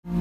I'll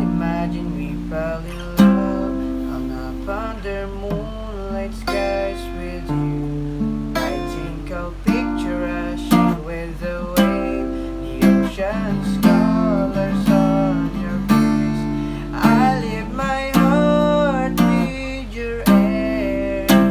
imagine we fell in love on up under moonlight skies with you. I think I'll picture us with the way the ocean's colors on your face. I leave my heart with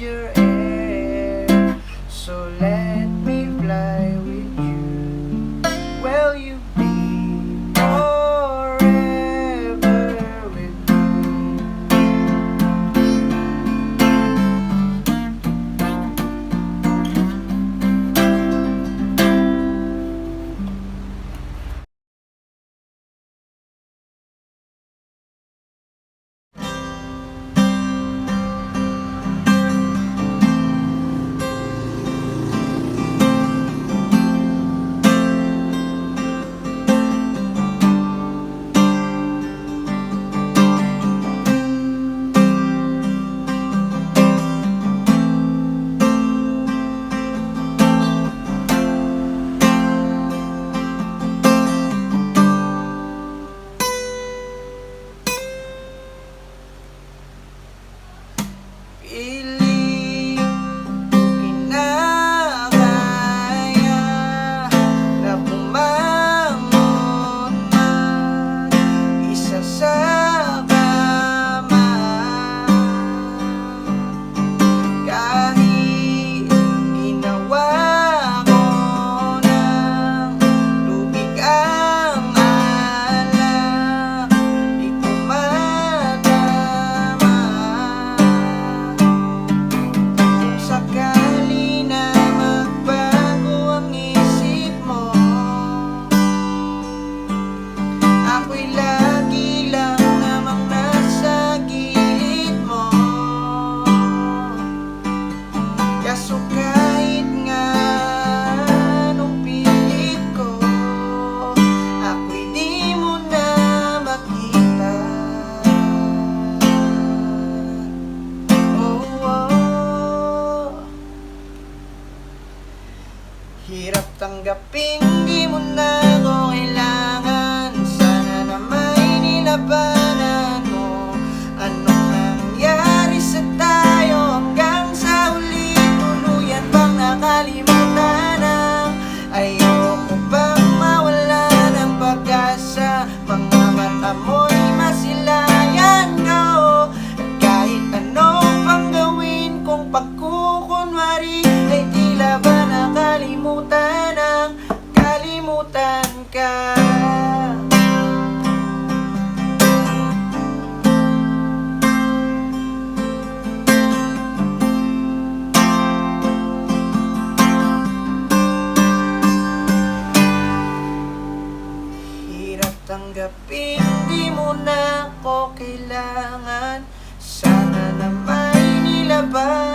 your air, so let me fly with you. Will you be piling kinakaya na bumangon mag-isa sa kama, kahit ginawa ko ng tubig ang alak, di ko madama. Sakali na magbago ang isip mo, ako'y lagi lang namang nasa gilid mo. Kaso kahit nga anong pilit ko, ako'y di mo na makita. Hirap tanggapin, di mo na ako kailangan. Sana na may nilabanan mo. Anong nangyari sa tayo hanggang sa huli? Tuluyan bang nakalimutan ang ayoko bang mawala ng pag-asa? Mga mata mo'y masilayan ko, at kahit ano pang gawin kong pagkukunwari, ay tila ba nakalimutan ang ba?